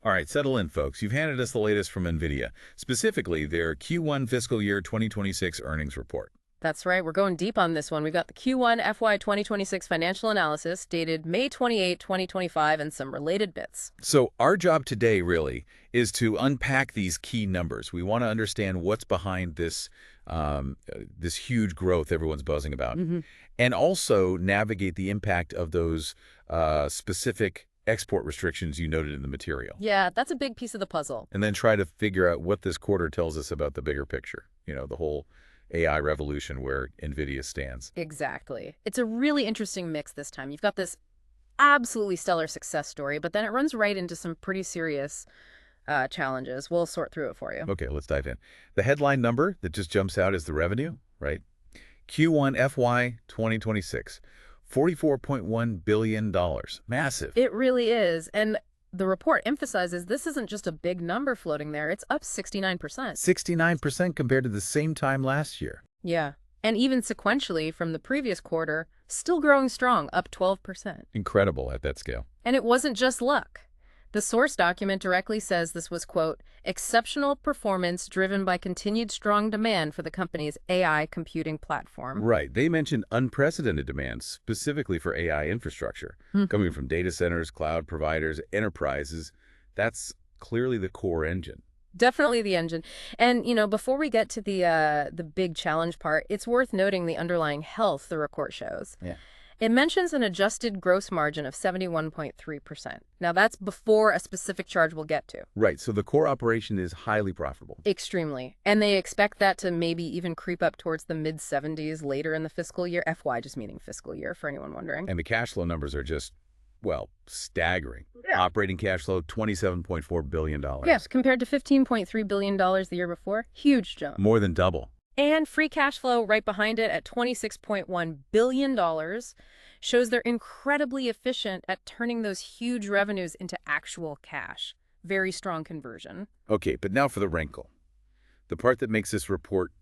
All right, settle in, folks. You've handed us the latest from NVIDIA, specifically their Q1 Fiscal Year 2026 earnings report. That's right. We're going deep on this one. We've got the Q1 FY 2026 financial analysis dated May 28, 2025, and some related bits. So our job today, really, is to unpack these key numbers. We want to understand what's behind this huge growth everyone's buzzing about, and also navigate the impact of those specific export restrictions you noted in the material. Yeah, that's a big piece of the puzzle. And then try to figure out what this quarter tells us about the bigger picture, the whole AI revolution where NVIDIA stands. Exactly. It's a really interesting mix this time. You've got this absolutely stellar success story, but then it runs right into some pretty serious challenges. We'll sort through it for you. Okay, let's dive in. The headline number that just jumps out is the revenue, right? Q1 FY 2026, $44.1 billion. Massive. It really is. And the report emphasizes this isn't just a big number floating there. It's up 69%. 69% compared to the same time last year. Yeah. And even sequentially from the previous quarter, still growing strong, up 12%. Incredible at that scale. And it wasn't just luck. The source document directly says this was, quote, exceptional performance driven by continued strong demand for the company's AI computing platform. Right. They mentioned unprecedented demands specifically for AI infrastructure, coming from data centers, cloud providers, enterprises. That's clearly the core engine. Definitely the engine. And, before we get to the big challenge part, it's worth noting the underlying health the report shows. Yeah. It mentions an adjusted gross margin of 71.3%. Now, that's before a specific charge we'll get to. Right, so the core operation is highly profitable. Extremely. And they expect that to maybe even creep up towards the mid-70s later in the fiscal year. FY just meaning fiscal year, for anyone wondering. And the cash flow numbers are just, staggering. Yeah. Operating cash flow, $27.4 billion. Yes, compared to $15.3 billion the year before. Huge jump. More than double. And free cash flow right behind it at $26.1 billion shows they're incredibly efficient at turning those huge revenues into actual cash. Very strong conversion. Okay, but now for the wrinkle. The part that makes this report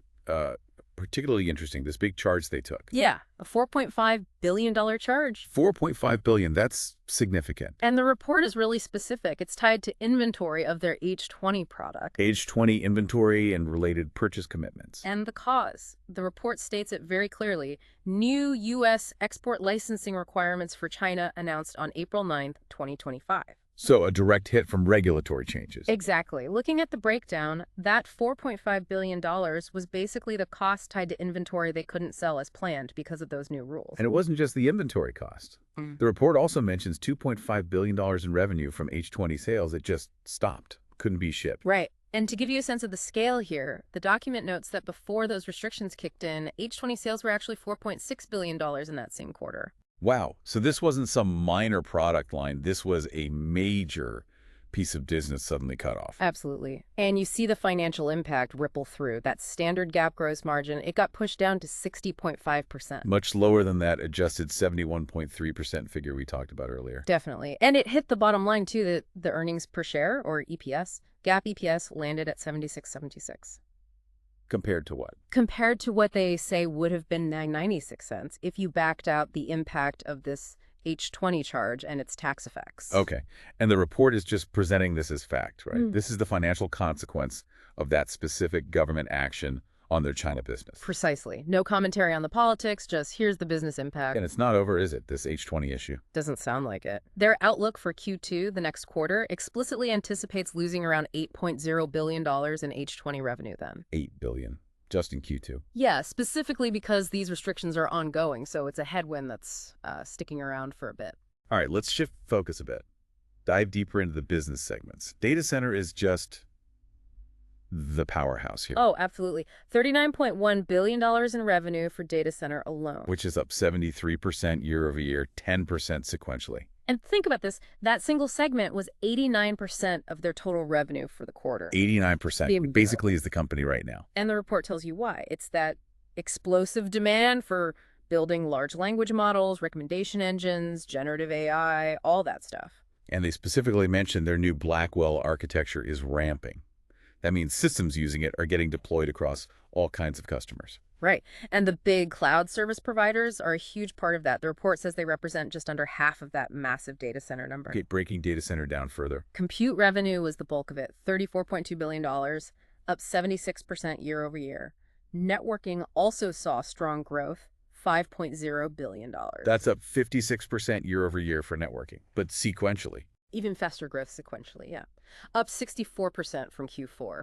particularly interesting, this big charge they took. Yeah, a $4.5 billion charge. $4.5 billion, that's significant. And the report is really specific. It's tied to inventory of their H20 product. H20 inventory and related purchase commitments. And the cause. The report states it very clearly. New U.S. export licensing requirements for China announced on April 9th, 2025. So a direct hit from regulatory changes. Exactly. Looking at the breakdown, that $4.5 billion was basically the cost tied to inventory they couldn't sell as planned because of those new rules. And it wasn't just the inventory cost. The report also mentions $2.5 billion in revenue from H20 sales that just stopped, couldn't be shipped. Right. And to give you a sense of the scale here, the document notes that before those restrictions kicked in, H20 sales were actually $4.6 billion in that same quarter. Wow. So this wasn't some minor product line. This was a major piece of business suddenly cut off. Absolutely. And you see the financial impact ripple through. That standard GAAP gross margin, it got pushed down to 60.5%. Much lower than that adjusted 71.3% figure we talked about earlier. Definitely. And it hit the bottom line, too, the earnings per share, or EPS. GAAP EPS landed at 76.76. Compared to what? Compared to what they say would have been 96 cents if you backed out the impact of this H20 charge and its tax effects. Okay. And the report is just presenting this as fact, right? This is the financial consequence of that specific government action on their China business. Precisely. No commentary on the politics, just here's the business impact. And it's not over, is it, this H20 issue? Doesn't sound like it. Their outlook for Q2, the next quarter, explicitly anticipates losing around $8.0 billion in H20 revenue then. $8 billion, just in Q2. Yeah, specifically because these restrictions are ongoing, so it's a headwind that's sticking around for a bit. All right, let's shift focus a bit. Dive deeper into the business segments. Data center is just the powerhouse here. Oh, absolutely. $39.1 billion in revenue for data center alone. Which is up 73% year over year, 10% sequentially. And think about this. That single segment was 89% of their total revenue for the quarter. 89%. Basically is the company right now. And the report tells you why. It's that explosive demand for building large language models, recommendation engines, generative AI, all that stuff. And they specifically mentioned their new Blackwell architecture is ramping. That means systems using it are getting deployed across all kinds of customers. Right. And the big cloud service providers are a huge part of that. The report says they represent just under half of that massive data center number. Okay, breaking data center down further. Compute revenue was the bulk of it, $34.2 billion, up 76% year over year. Networking also saw strong growth, $5.0 billion. That's up 56% year over year for networking, but sequentially. Even faster growth sequentially, yeah. Up 64% from Q4.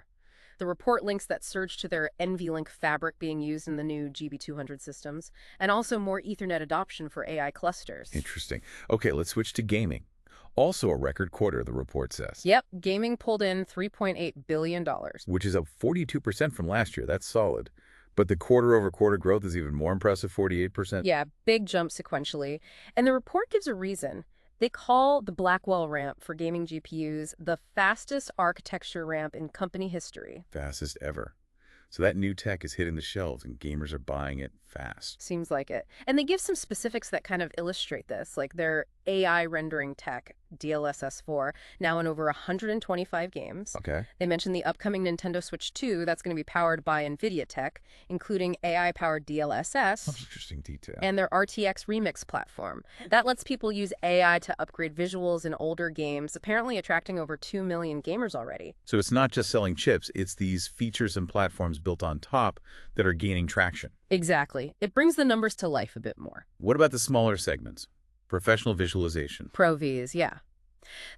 The report links that surge to their NVLink fabric being used in the new GB200 systems, and also more Ethernet adoption for AI clusters. Interesting. Okay, let's switch to gaming. Also a record quarter, the report says. Yep, gaming pulled in $3.8 billion. Which is up 42% from last year. That's solid. But the quarter-over-quarter growth is even more impressive, 48%. Yeah, big jump sequentially. And the report gives a reason. They call the Blackwell ramp for gaming GPUs the fastest architecture ramp in company history. Fastest ever. So that new tech is hitting the shelves and gamers are buying it fast. Seems like it. And they give some specifics that kind of illustrate this, like their AI rendering tech, DLSS4, now in over 125 games. Okay. They mentioned the upcoming Nintendo Switch 2 that's going to be powered by NVIDIA tech, including AI-powered DLSS. That's interesting detail. And their RTX Remix platform. That lets people use AI to upgrade visuals in older games, apparently attracting over 2 million gamers already. So it's not just selling chips, it's these features and platforms built on top that are gaining traction. Exactly. It brings the numbers to life a bit more. What about the smaller segments? Professional visualization. Pro Vs, yeah.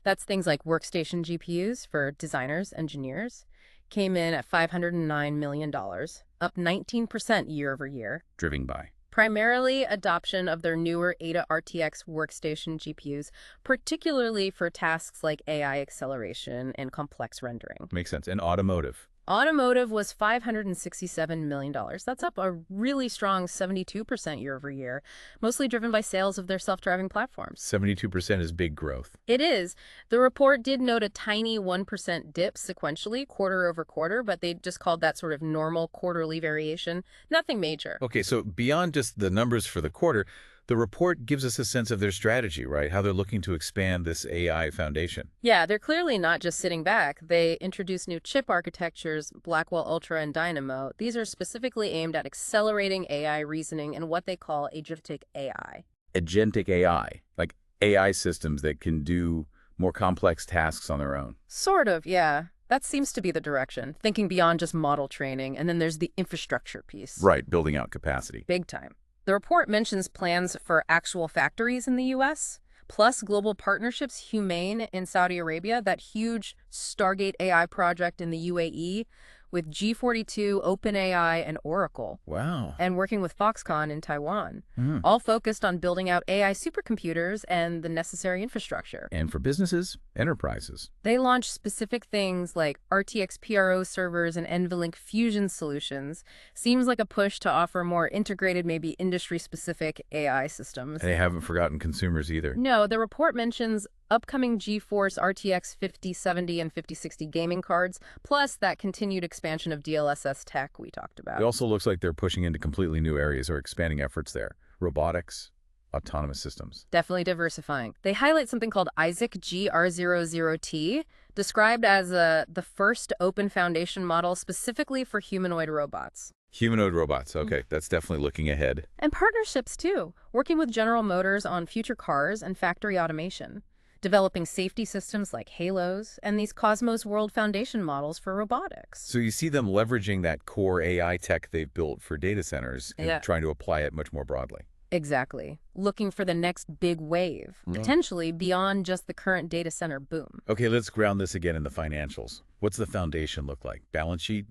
That's things like workstation GPUs for designers, engineers. Came in at $509 million, up 19% year over year. Driven by. Primarily adoption of their newer Ada RTX workstation GPUs, particularly for tasks like AI acceleration and complex rendering. Makes sense. And automotive. Automotive was $567 million. That's up a really strong 72% year over year, mostly driven by sales of their self-driving platforms. 72% is big growth. It is. The report did note a tiny 1% dip sequentially, quarter over quarter, but they just called that sort of normal quarterly variation. Nothing major. Okay, so beyond just the numbers for the quarter, the report gives us a sense of their strategy, right? How they're looking to expand this AI foundation. Yeah, they're clearly not just sitting back. They introduced new chip architectures, Blackwell Ultra and Dynamo. These are specifically aimed at accelerating AI reasoning and what they call agentic AI. Agentic AI, like AI systems that can do more complex tasks on their own. Sort of, yeah. That seems to be the direction, thinking beyond just model training. And then there's the infrastructure piece. Right, building out capacity. Big time. The report mentions plans for actual factories in the U.S., plus global partnerships, Humane in Saudi Arabia, that huge Stargate AI project in the UAE with G42, OpenAI, and Oracle. Wow. And working with Foxconn in Taiwan, all focused on building out AI supercomputers and the necessary infrastructure. And for businesses, enterprises. They launched specific things like RTX PRO servers and NVLink fusion solutions. Seems like a push to offer more integrated, maybe industry-specific AI systems. And they haven't forgotten consumers either. No, the report mentions upcoming GeForce RTX 5070 and 5060 gaming cards, plus that continued expansion of DLSS tech we talked about. It also looks like they're pushing into completely new areas or expanding efforts there. Robotics, autonomous systems. Definitely diversifying. They highlight something called Isaac GR00T, described as the first open foundation model specifically for humanoid robots. Humanoid robots, okay, that's definitely looking ahead. And partnerships, too, working with General Motors on future cars and factory automation, developing safety systems like Halos and these Cosmos World Foundation models for robotics. So you see them leveraging that core AI tech they've built for data centers and trying to apply it much more broadly. Exactly. Looking for the next big wave, potentially beyond just the current data center boom. Okay, let's ground this again in the financials. What's the foundation look like? Balance sheet,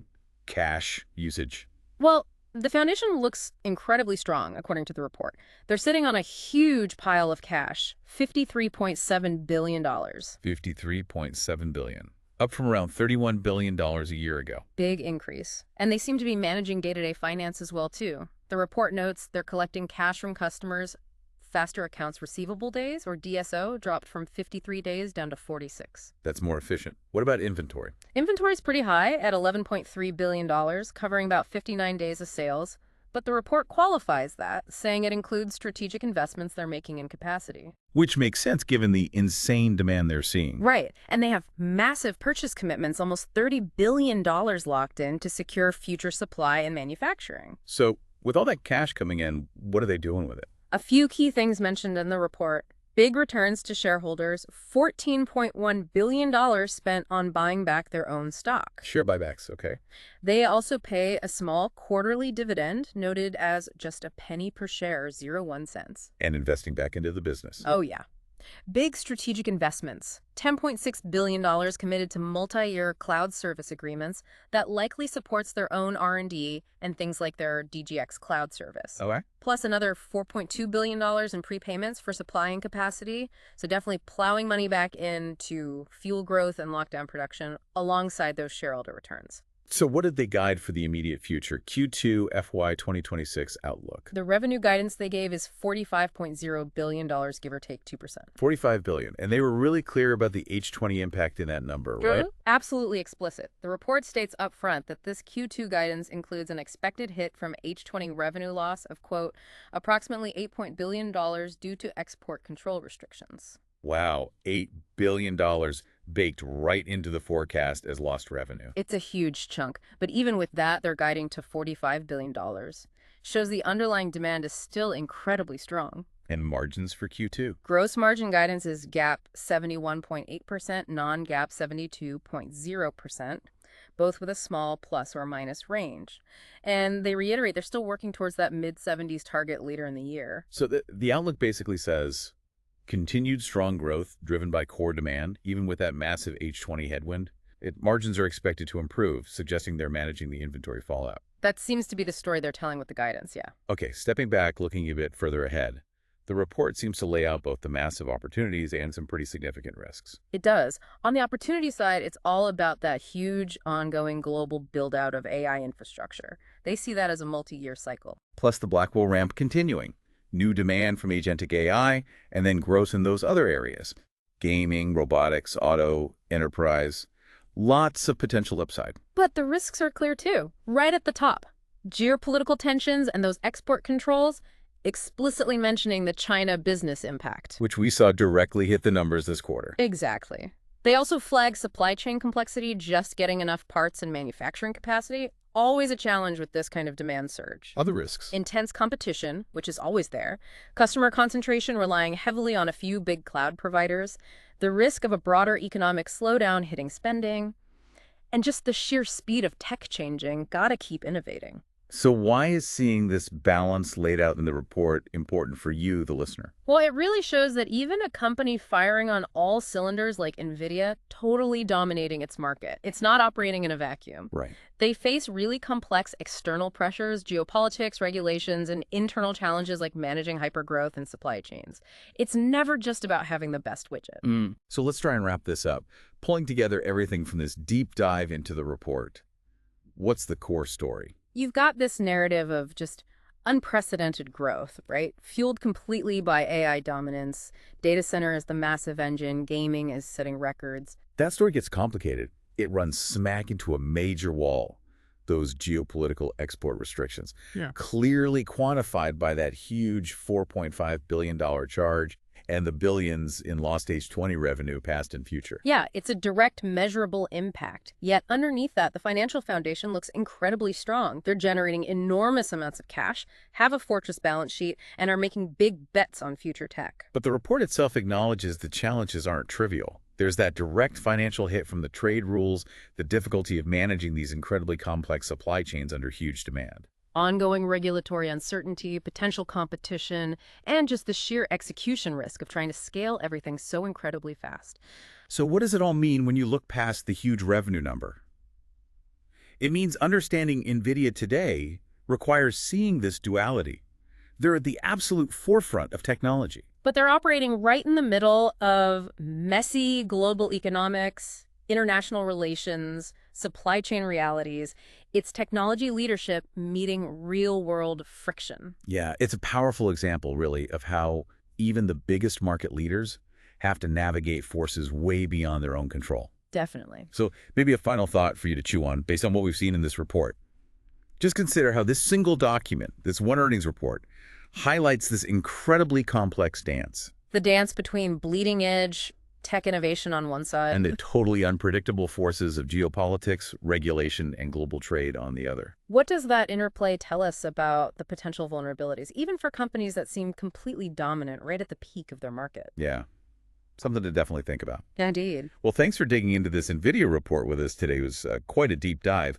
cash, usage? Well, the foundation looks incredibly strong, according to the report. They're sitting on a huge pile of cash, $53.7 billion. $53.7 billion. Up from around $31 billion a year ago. Big increase. And they seem to be managing day-to-day finance as well, too. The report notes they're collecting cash from customers. Faster accounts receivable days, or DSO, dropped from 53 days down to 46. That's more efficient. What about inventory? Inventory is pretty high at $11.3 billion, covering about 59 days of sales. But the report qualifies that, saying it includes strategic investments they're making in capacity. Which makes sense given the insane demand they're seeing. Right. And they have massive purchase commitments, almost $30 billion locked in to secure future supply and manufacturing. So With all that cash coming in, what are they doing with it? A few key things mentioned in the report. Big returns to shareholders, $14.1 billion spent on buying back their own stock. Share buybacks, okay. They also pay a small quarterly dividend, noted as just a penny per share, 01 cents. And investing back into the business. Oh, yeah. Big strategic investments, $10.6 billion committed to multi-year cloud service agreements that likely supports their own R&D and things like their DGX cloud service. Okay. Plus another $4.2 billion in prepayments for supplying capacity. So definitely plowing money back into fuel growth and lockdown production alongside those shareholder returns. So what did they guide for the immediate future? Q2 FY 2026 outlook. The revenue guidance they gave is $45.0 billion, give or take 2%. $45 billion. And they were really clear about the H20 impact in that number, right? Absolutely explicit. The report states up front that this Q2 guidance includes an expected hit from H20 revenue loss of, quote, approximately $8 billion due to export control restrictions. Wow, $8 billion baked right into the forecast as lost revenue. It's a huge chunk, but even with that, they're guiding to $45 billion. Shows the underlying demand is still incredibly strong. And margins for Q2. Gross margin guidance is GAAP 71.8%, non-GAAP 72.0%, both with a small plus or minus range. And they reiterate they're still working towards that mid-70s target later in the year. So the outlook basically says continued strong growth driven by core demand, even with that massive H20 headwind. Margins are expected to improve, suggesting they're managing the inventory fallout. That seems to be the story they're telling with the guidance, yeah. Okay, stepping back, looking a bit further ahead. The report seems to lay out both the massive opportunities and some pretty significant risks. It does. On the opportunity side, it's all about that huge ongoing global build-out of AI infrastructure. They see that as a multi-year cycle. Plus the Blackwell ramp continuing. New demand from agentic AI, and then growth in those other areas. Gaming, robotics, auto, enterprise. Lots of potential upside. But the risks are clear too, right at the top. Geopolitical tensions and those export controls, explicitly mentioning the China business impact. Which we saw directly hit the numbers this quarter. Exactly. They also flag supply chain complexity, just getting enough parts and manufacturing capacity. Always a challenge with this kind of demand surge. Other risks. Intense competition, which is always there. Customer concentration relying heavily on a few big cloud providers. The risk of a broader economic slowdown hitting spending. And just the sheer speed of tech changing. Gotta keep innovating. So why is seeing this balance laid out in the report important for you, the listener? Well, it really shows that even a company firing on all cylinders like NVIDIA, totally dominating its market. It's not operating in a vacuum. Right. They face really complex external pressures, geopolitics, regulations, and internal challenges like managing hypergrowth and supply chains. It's never just about having the best widget. So let's try and wrap this up. Pulling together everything from this deep dive into the report, what's the core story? You've got this narrative of just unprecedented growth, right? Fueled completely by AI dominance. Data center is the massive engine. Gaming is setting records. That story gets complicated. It runs smack into a major wall. Those geopolitical export restrictions. Yeah. Clearly quantified by that huge $4.5 billion charge and the billions in lost H20 revenue past and future. Yeah, it's a direct, measurable impact. Yet underneath that, the financial foundation looks incredibly strong. They're generating enormous amounts of cash, have a fortress balance sheet, and are making big bets on future tech. But the report itself acknowledges the challenges aren't trivial. There's that direct financial hit from the trade rules, the difficulty of managing these incredibly complex supply chains under huge demand. Ongoing regulatory uncertainty, potential competition, and just the sheer execution risk of trying to scale everything so incredibly fast. So what does it all mean when you look past the huge revenue number? It means understanding NVIDIA today requires seeing this duality. They're at the absolute forefront of technology. But they're operating right in the middle of messy global economics, international relations, supply chain realities. It's technology leadership meeting real-world friction. Yeah, it's a powerful example, really, of how even the biggest market leaders have to navigate forces way beyond their own control. Definitely. So maybe a final thought for you to chew on based on what we've seen in this report. Just consider how this single document, this one earnings report, highlights this incredibly complex dance. The dance between bleeding edge tech innovation on one side. And the totally unpredictable forces of geopolitics, regulation, and global trade on the other. What does that interplay tell us about the potential vulnerabilities, even for companies that seem completely dominant right at the peak of their market? Yeah, something to definitely think about. Indeed. Well, thanks for digging into this NVIDIA report with us today. It was quite a deep dive.